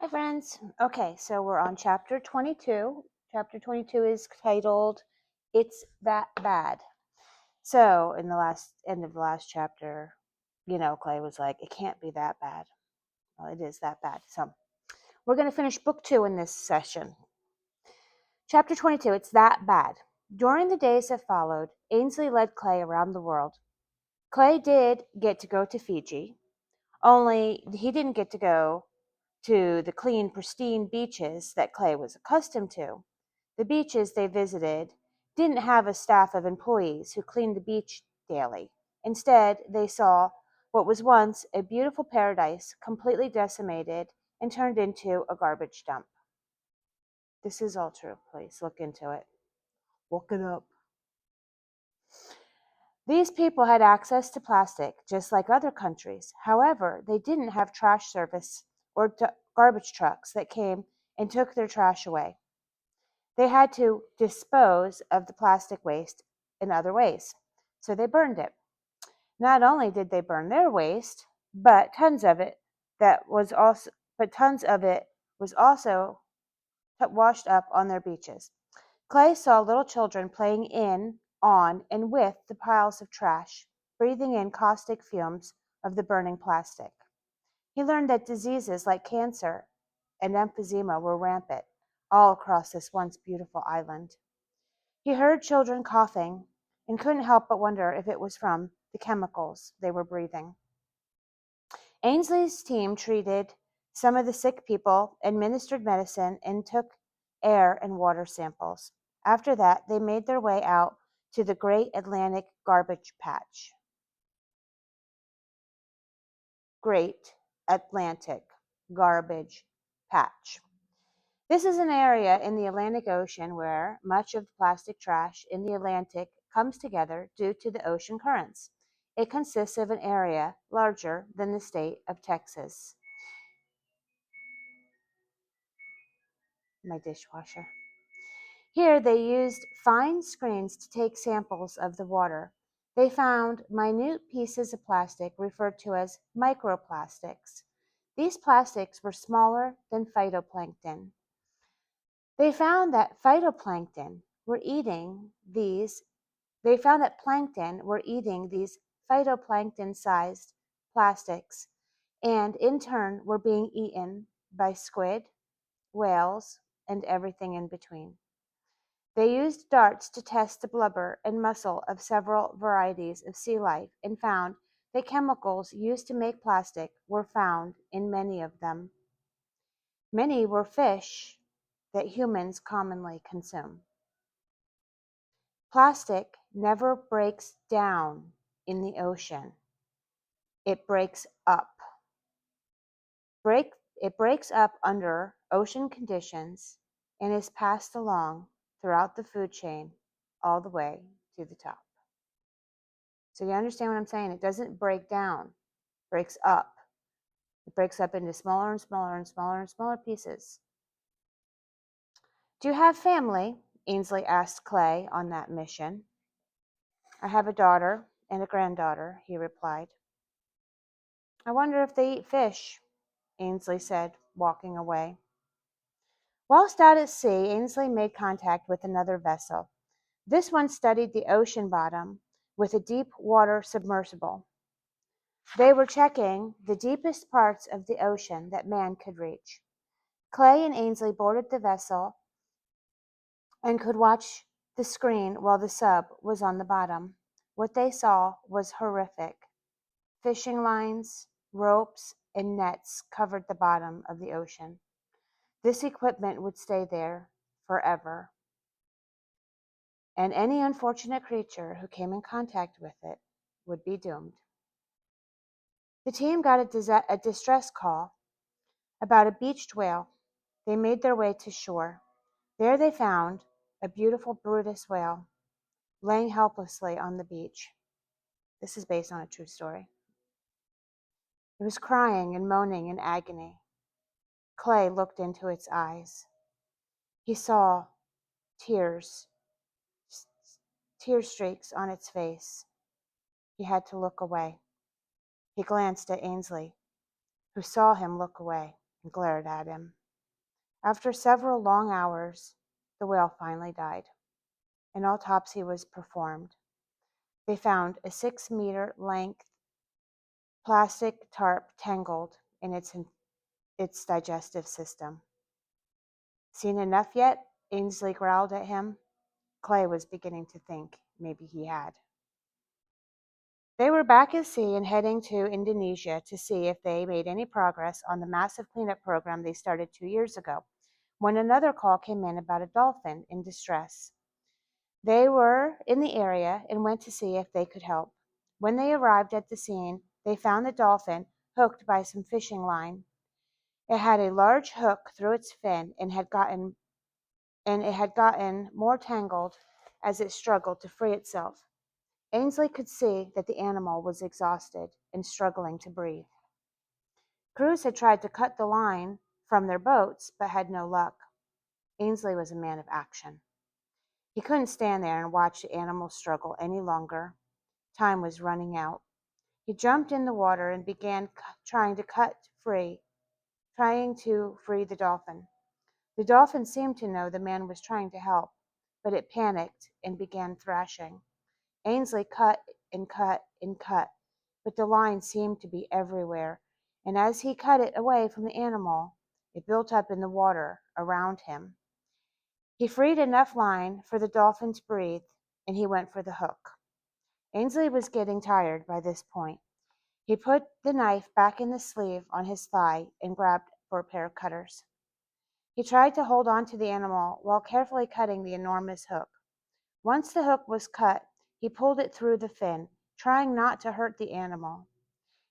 Hi, friends. Okay, so we're on chapter 22. Chapter 22 is titled It's That Bad. So, in the end of the last chapter, Clay was like, it can't be that bad. Well, it is that bad. So, we're going to finish book 2 in this session. Chapter 22, It's That Bad. During the days that followed, Ainsley led Clay around the world. Clay did get to go to Fiji, only he didn't get to go to the clean, pristine beaches that Clay was accustomed to. The beaches they visited didn't have a staff of employees who cleaned the beach daily. Instead, they saw what was once a beautiful paradise completely decimated and turned into a garbage dump. This is all true. Please look into it. Look it up. These people had access to plastic, just like other countries. However, they didn't have trash service or garbage trucks that came and took their trash away. They had to dispose of the plastic waste in other ways, so they burned it. Not only did they burn their waste, but tons of it was also washed up on their beaches. Clay saw little children playing in, on, and with the piles of trash, breathing in caustic fumes of the burning plastic. He learned that diseases like cancer and emphysema were rampant all across this once beautiful island. He heard children coughing and couldn't help but wonder if it was from the chemicals they were breathing. Ainsley's team treated some of the sick people, administered medicine, and took air and water samples. After that, they made their way out to the Great Atlantic Garbage Patch. Great Atlantic Garbage Patch. This is an area in the Atlantic Ocean where much of the plastic trash in the Atlantic comes together due to the ocean currents. It consists of an area larger than the state of Texas. My dishwasher. Here they used fine screens to take samples of the water. They found minute pieces of plastic referred to as microplastics. These plastics were smaller than phytoplankton. They found that plankton were eating these phytoplankton-sized plastics and in turn were being eaten by squid, whales, and everything in between. They used darts to test the blubber and muscle of several varieties of sea life and found that chemicals used to make plastic were found in many of them. Many were fish that humans commonly consume. Plastic never breaks down in the ocean. It breaks up. It breaks up under ocean conditions and is passed along throughout the food chain all the way to the top. So you understand what I'm saying? It doesn't break down, it breaks up. It breaks up into smaller and smaller and smaller and smaller pieces. Do you have family? Ainsley asked Clay on that mission. I have a daughter and a granddaughter, he replied. I wonder if they eat fish, Ainsley said, walking away. Whilst out at sea, Ainsley made contact with another vessel. This one studied the ocean bottom with a deep water submersible. They were checking the deepest parts of the ocean that man could reach. Clay and Ainsley boarded the vessel and could watch the screen while the sub was on the bottom. What they saw was horrific. Fishing lines, ropes, and nets covered the bottom of the ocean. This equipment would stay there forever, and any unfortunate creature who came in contact with it would be doomed. The team got a distress call about a beached whale. They made their way to shore. There they found a beautiful Brutus whale laying helplessly on the beach. This is based on a true story. It was crying and moaning in agony. Clay looked into its eyes. He saw tears, tear streaks on its face. He had to look away. He glanced at Ainsley, who saw him look away. and glared at him. After several long hours, the whale finally died. An autopsy was performed. They found a 6-meter length plastic tarp tangled in its digestive system. Seen enough yet? Ainsley growled at him. Clay was beginning to think maybe he had. They were back at sea and heading to Indonesia to see if they made any progress on the massive cleanup program they started 2 years ago, when another call came in about a dolphin in distress. They were in the area and went to see if they could help. When they arrived at the scene, they found the dolphin hooked by some fishing line. It had a large hook through its fin and it had gotten more tangled as it struggled to free itself. Ainsley could see that the animal was exhausted and struggling to breathe. Crews had tried to cut the line from their boats, but had no luck. Ainsley was a man of action. He couldn't stand there and watch the animal struggle any longer. Time was running out. He jumped in the water and began trying to free the dolphin. The dolphin seemed to know the man was trying to help, but it panicked and began thrashing. Ainsley cut and cut and cut, but the line seemed to be everywhere, and as he cut it away from the animal, it built up in the water around him. He freed enough line for the dolphin to breathe, and he went for the hook. Ainsley was getting tired by this point. He put the knife back in the sleeve on his thigh and grabbed for a pair of cutters. He tried to hold on to the animal while carefully cutting the enormous hook. Once the hook was cut, he pulled it through the fin, trying not to hurt the animal.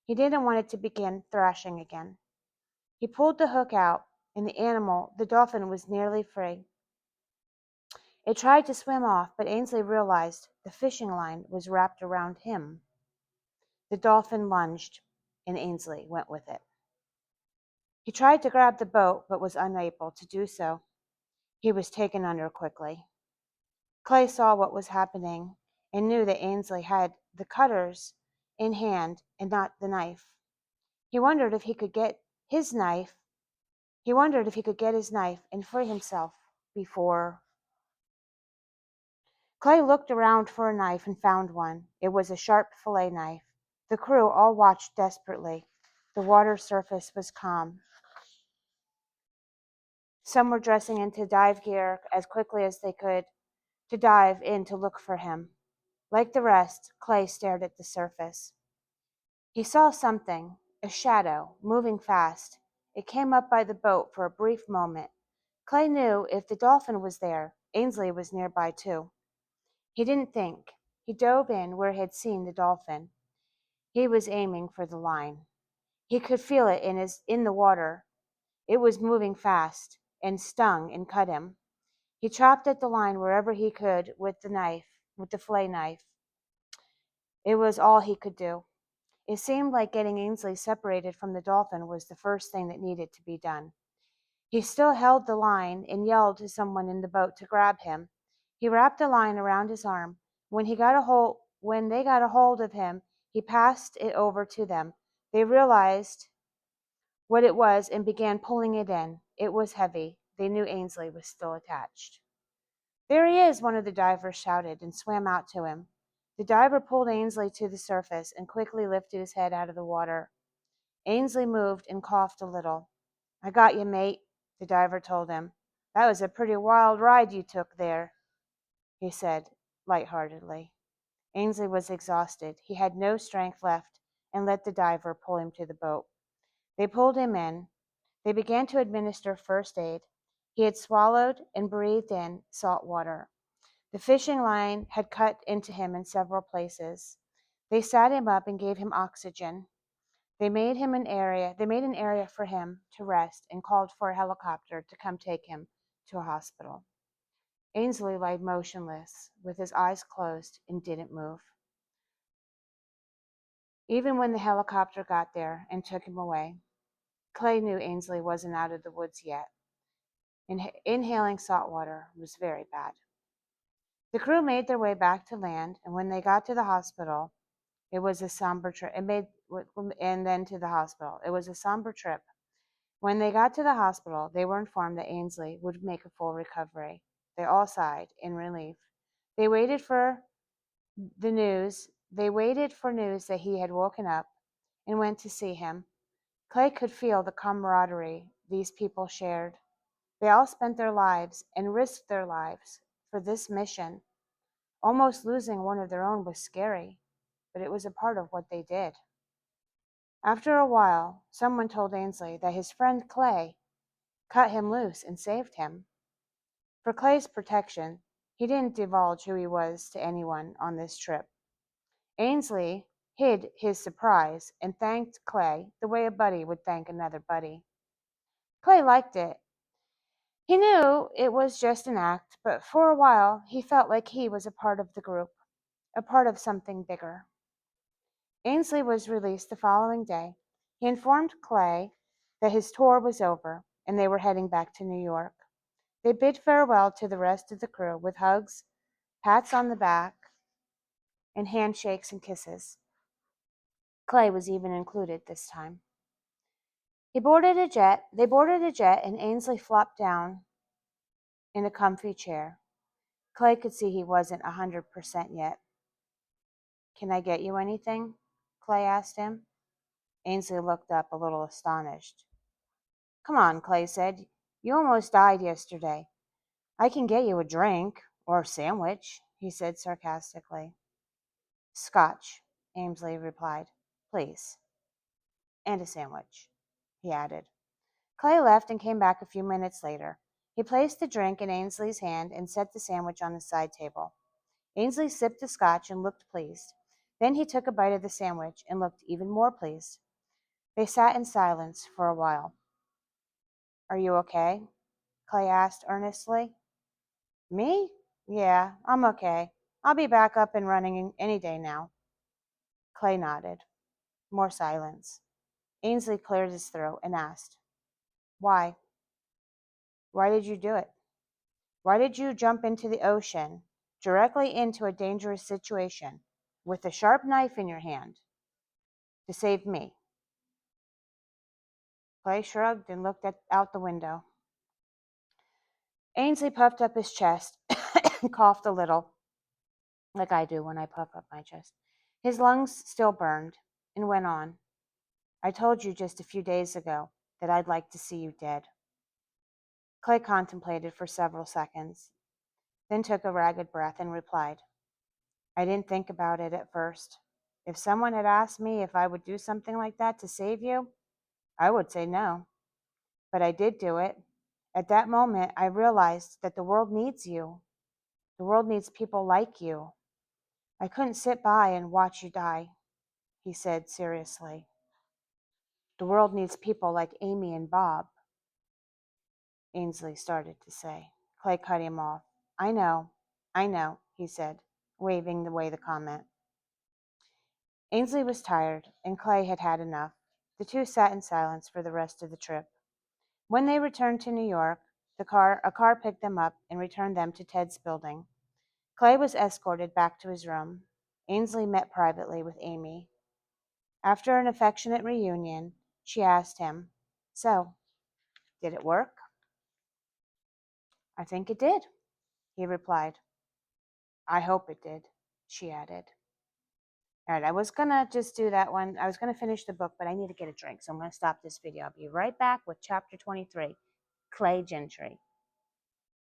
He didn't want it to begin thrashing again. He pulled the hook out, and the dolphin, was nearly free. It tried to swim off, but Ainsley realized the fishing line was wrapped around him. The dolphin lunged, and Ainsley went with it. He tried to grab the boat, but was unable to do so. He was taken under quickly. Clay saw what was happening and knew that Ainsley had the cutters in hand and not the knife. He wondered if he could get his knife. And free himself before. Clay looked around for a knife and found one. It was a sharp fillet knife. The crew all watched desperately. The water surface was calm. Some were dressing into dive gear as quickly as they could to dive in to look for him. Like the rest, Clay stared at the surface. He saw something, a shadow, moving fast. It came up by the boat for a brief moment. Clay knew if the dolphin was there, Ainsley was nearby too. He didn't think. He dove in where he had seen the dolphin. He was aiming for the line. He could feel it in the water. It was moving fast and stung and cut him. He chopped at the line wherever he could with the fillet knife. It was all he could do. It seemed like getting Ainsley separated from the dolphin was the first thing that needed to be done. He still held the line and yelled to someone in the boat to grab him. He wrapped the line around his arm. When they got a hold of him, he passed it over to them. They realized what it was and began pulling it in. It was heavy. They knew Ainsley was still attached. "There he is," one of the divers shouted and swam out to him. The diver pulled Ainsley to the surface and quickly lifted his head out of the water. Ainsley moved and coughed a little. "I got you, mate," the diver told him. "That was a pretty wild ride you took there," he said lightheartedly. Ainsley was exhausted. He had no strength left and let the diver pull him to the boat. They pulled him in. They began to administer first aid. He had swallowed and breathed in salt water. The fishing line had cut into him in several places. They sat him up and gave him oxygen. They made an area for him to rest and called for a helicopter to come take him to a hospital. Ainsley lay motionless with his eyes closed and didn't move. Even when the helicopter got there and took him away, Clay knew Ainsley wasn't out of the woods yet. Inhaling salt water was very bad. The crew made their way back to land, and when they got to the hospital, it was a somber trip. It was a somber trip. When they got to the hospital, they were informed that Ainsley would make a full recovery. They all sighed in relief. They waited for news that he had woken up and went to see him. Clay could feel the camaraderie these people shared. They all spent their lives and risked their lives for this mission. Almost losing one of their own was scary, but it was a part of what they did. After a while, someone told Ainsley that his friend Clay cut him loose and saved him. For Clay's protection, he didn't divulge who he was to anyone on this trip. Ainsley hid his surprise and thanked Clay the way a buddy would thank another buddy. Clay liked it. He knew it was just an act, but for a while he felt like he was a part of the group, a part of something bigger. Ainsley was released the following day. He informed Clay that his tour was over and they were heading back to New York. They bid farewell to the rest of the crew with hugs, pats on the back, and handshakes and kisses. Clay was even included this time. They boarded a jet, and Ainsley flopped down in a comfy chair. Clay could see he wasn't 100% yet. Can I get you anything? Clay asked him. Ainsley looked up a little astonished. Come on, Clay said. You almost died yesterday. I can get you a drink or a sandwich, he said sarcastically. Scotch, Ainsley replied. Please. And a sandwich, he added. Clay left and came back a few minutes later. He placed the drink in Ainsley's hand and set the sandwich on the side table. Ainsley sipped the scotch and looked pleased. Then he took a bite of the sandwich and looked even more pleased. They sat in silence for a while. Are you okay? Clay asked earnestly. Me? Yeah, I'm okay. I'll be back up and running any day now. Clay nodded. More silence. Ainsley cleared his throat and asked, Why? Why did you do it? Why did you jump into the ocean, directly into a dangerous situation, with a sharp knife in your hand, to save me? Clay shrugged and looked out the window. Ainsley puffed up his chest and coughed a little, like I do when I puff up my chest. His lungs still burned, and went on. I told you just a few days ago that I'd like to see you dead. Clay contemplated for several seconds, then took a ragged breath and replied, I didn't think about it at first. If someone had asked me if I would do something like that to save you, I would say no. But I did do it. At that moment, I realized that the world needs you. The world needs people like you. I couldn't sit by and watch you die, he said seriously. The world needs people like Amy and Bob, Ainsley started to say. Clay cut him off. I know, he said, waving away the comment. Ainsley was tired, and Clay had had enough. The two sat in silence for the rest of the trip. When they returned to New York, a car picked them up and returned them to Ted's building. Clay was escorted back to his room. Ainsley met privately with Amy. After an affectionate reunion, she asked him, So, did it work? I think it did, he replied. I hope it did, she added. All right, I was going to just do that one. I was going to finish the book, but I need to get a drink, so I'm going to stop this video. I'll be right back with chapter 23, Clay Gentry.